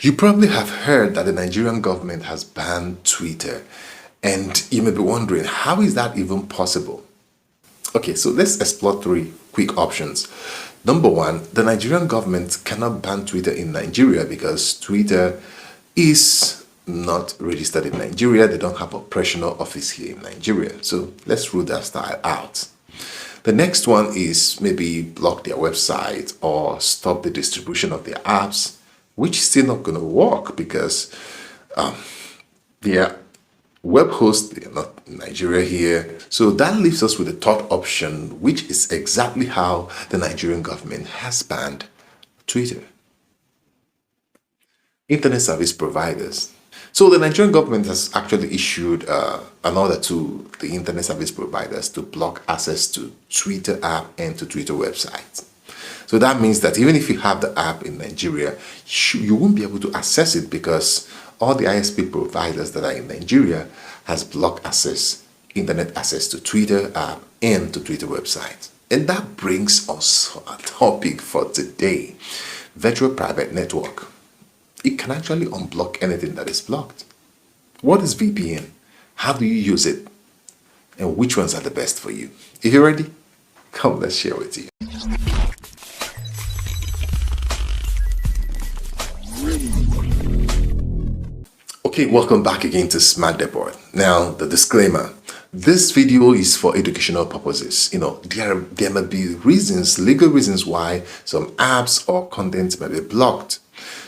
You probably have heard that the Nigerian government has banned Twitter, and you may be wondering, how is that even possible? Okay, so let's explore three quick options. Number one, the Nigerian government cannot ban Twitter in Nigeria because Twitter is not registered in Nigeria. They don't have operational office here in Nigeria. So let's rule that style out. The next one is maybe block their website or stop the distribution of their apps, which is still not going to work because their web hosts, they're not in Nigeria here. So that leaves us with the third option, which is exactly how the Nigerian government has banned Twitter. Internet service providers. So the Nigerian government has actually issued an order to the internet service providers to block access to Twitter app and to Twitter websites. So that means that even if you have the app in Nigeria, you won't be able to access it because all the ISP providers that are in Nigeria has blocked access, internet access to Twitter app and to Twitter website. And that brings us a topic for today: virtual private network. It can actually unblock anything that is blocked. What is VPN? How do you use it? And which ones are the best for you? If you're ready, come, let's share with you. Okay, welcome back again to Smart Depot. Now, the disclaimer. This video is for educational purposes. There may be reasons, legal reasons why some apps or content may be blocked.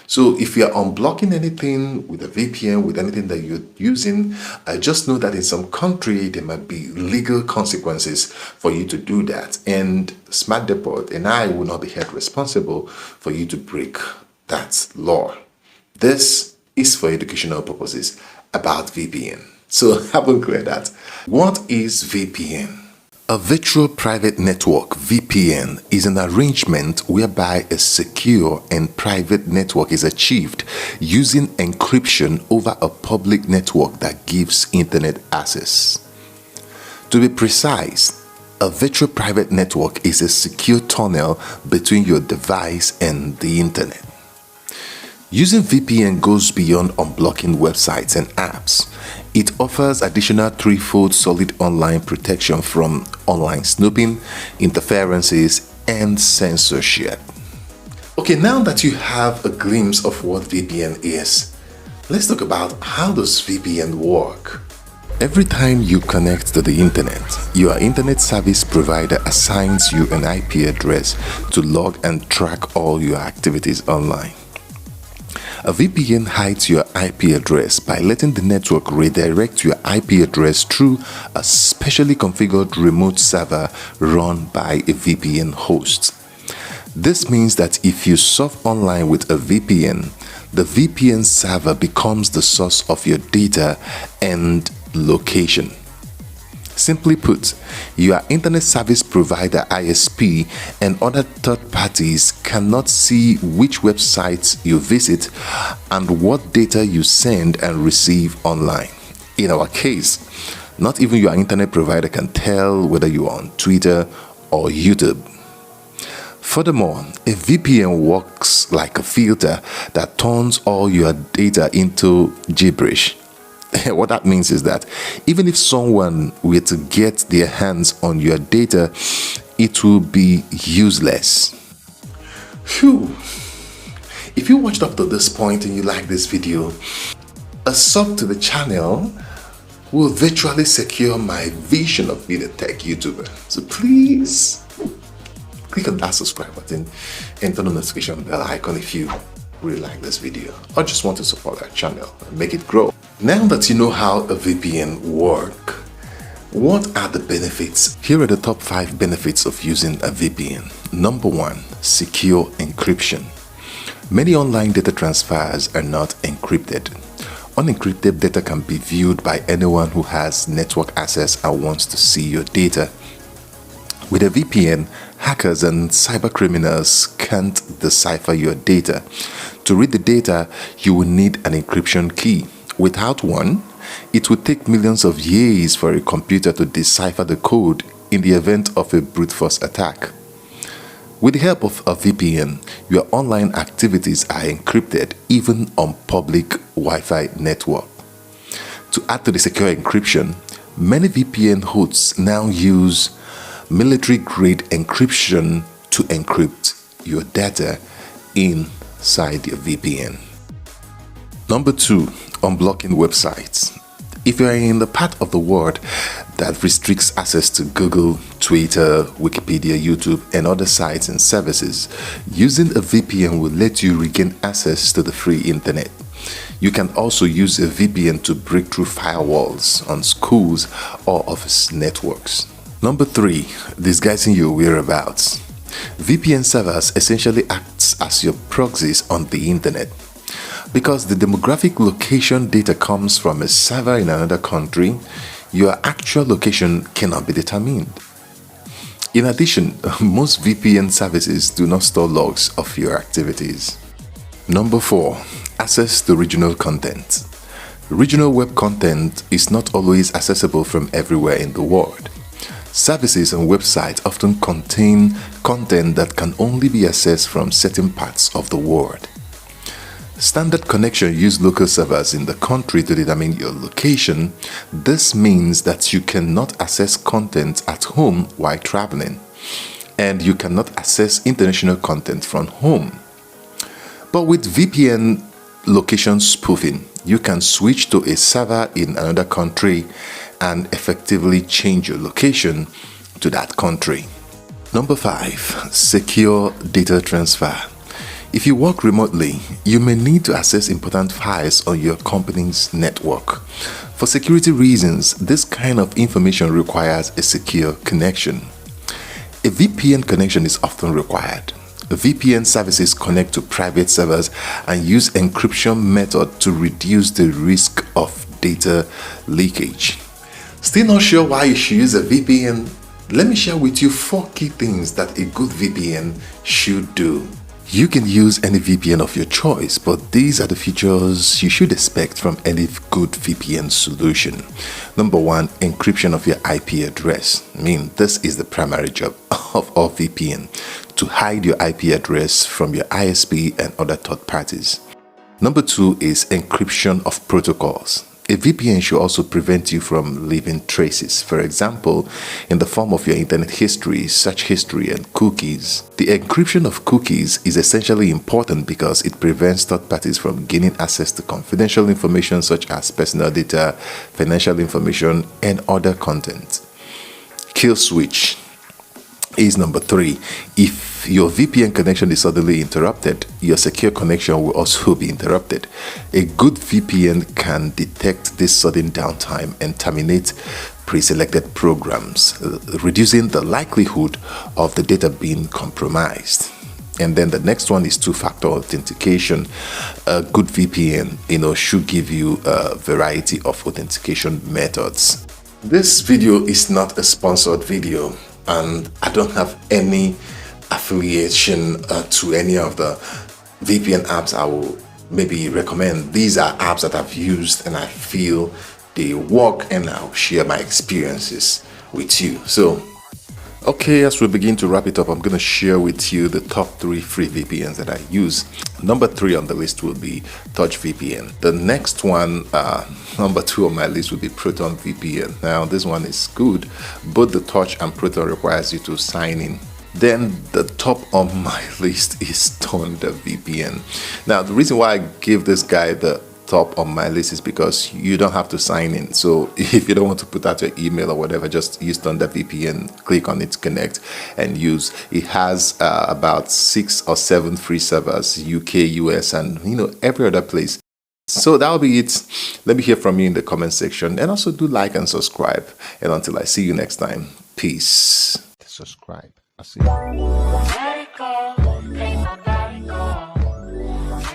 So if you are unblocking anything with a VPN, with anything that you're using, just know that in some country, there might be legal consequences for you to do that. And Smart Depot and I will not be held responsible for you to break that law. This is for educational purposes about VPN. So having cleared that, what is VPN? A virtual private network, VPN, is an arrangement whereby a secure and private network is achieved using encryption over a public network that gives internet access. To be precise, a virtual private network is a secure tunnel between your device and the internet. Using VPN goes beyond unblocking websites and apps. It offers additional threefold solid online protection from online snooping, interferences, and censorship. Okay, now that you have a glimpse of what VPN is, let's talk about how does VPN work. Every time you connect to the internet, your internet service provider assigns you an IP address to log and track all your activities online. A VPN hides your IP address by letting the network redirect your IP address through a specially configured remote server run by a VPN host. This means that if you surf online with a VPN, the VPN server becomes the source of your data and location. Simply put, your internet service provider ISP and other third parties cannot see which websites you visit and what data you send and receive online. In our case, not even your internet provider can tell whether you are on Twitter or YouTube. Furthermore, a VPN works like a filter that turns all your data into gibberish. What that means is that even if someone were to get their hands on your data, it will be useless. Phew! If you watched up to this point and you like this video, a sub to the channel will virtually secure my vision of being a tech YouTuber. So please click on that subscribe button and turn on the notification bell icon if you really like this video or just want to support our channel and make it grow. Now that you know how a VPN works, what are the benefits? Here are the top 5 benefits of using a VPN. Number 1, secure encryption. Many online data transfers are not encrypted. Unencrypted data can be viewed by anyone who has network access and wants to see your data. With a VPN, hackers and cybercriminals can't decipher your data. To read the data, you will need an encryption key. Without one, it would take millions of years for a computer to decipher the code in the event of a brute force attack. With the help of a VPN, your online activities are encrypted even on public Wi-Fi network. To add to the secure encryption, many VPN hosts now use military-grade encryption to encrypt your data inside your VPN. Number 2, unblocking websites. If you are in the part of the world that restricts access to Google, Twitter, Wikipedia, YouTube, and other sites and services, using a VPN will let you regain access to the free internet. You can also use a VPN to break through firewalls on schools or office networks. Number 3, disguising your whereabouts. VPN servers essentially act as your proxies on the internet. Because the demographic location data comes from a server in another country, your actual location cannot be determined. In addition, most VPN services do not store logs of your activities. Number 4, access to regional content. Regional web content is not always accessible from everywhere in the world. Services and websites often contain content that can only be accessed from certain parts of the world. Standard connection use local servers in the country to determine your location. This means that you cannot access content at home while traveling, and you cannot access international content from home. But with VPN location spoofing, you can switch to a server in another country and effectively change your location to that country. Number 5, secure data transfer. If you work remotely, you may need to access important files on your company's network. For security reasons, this kind of information requires a secure connection. A VPN connection is often required. VPN services connect to private servers and use encryption method to reduce the risk of data leakage. Still not sure why you should use a VPN? Let me share with you 4 key things that a good VPN should do. You can use any VPN of your choice, but these are the features you should expect from any good VPN solution. Number 1, encryption of your IP address. This is the primary job of all VPN, to hide your IP address from your ISP and other third parties. Number 2 is encryption of protocols. A VPN should also prevent you from leaving traces, for example, in the form of your internet history, search history, and cookies. The encryption of cookies is essentially important because it prevents third parties from gaining access to confidential information such as personal data, financial information, and other content. Kill switch is number 3. If your VPN connection is suddenly interrupted, your secure connection will also be interrupted. A good VPN can detect this sudden downtime and terminate pre-selected programs, reducing the likelihood of the data being compromised. And then the next one is two-factor authentication. A good VPN, should give you a variety of authentication methods. This video is not a sponsored video, and I don't have any affiliation to any of the VPN apps I will maybe recommend. These are apps that I've used and I feel they work, and I'll share my experiences with you. So, okay, as we begin to wrap it up, I'm going to share with you the top 3 free VPNs that I use. Number 3 on the list will be Touch VPN. The next one, number 2 on my list will be Proton VPN. Now, this one is good. Both the Touch and Proton requires you to sign in. Then the top on my list is Thunder VPN. Now, the reason why I give this guy the top on my list is because you don't have to sign in. So if you don't want to put out your email or whatever, just use Thunder VPN, click on it, connect, and use. It has about 6 or 7 free servers, UK, US, and every other place. So that'll be it. Let me hear from you in the comment section, and also do like and subscribe. And until I see you next time, peace. Subscribe. I'll see you.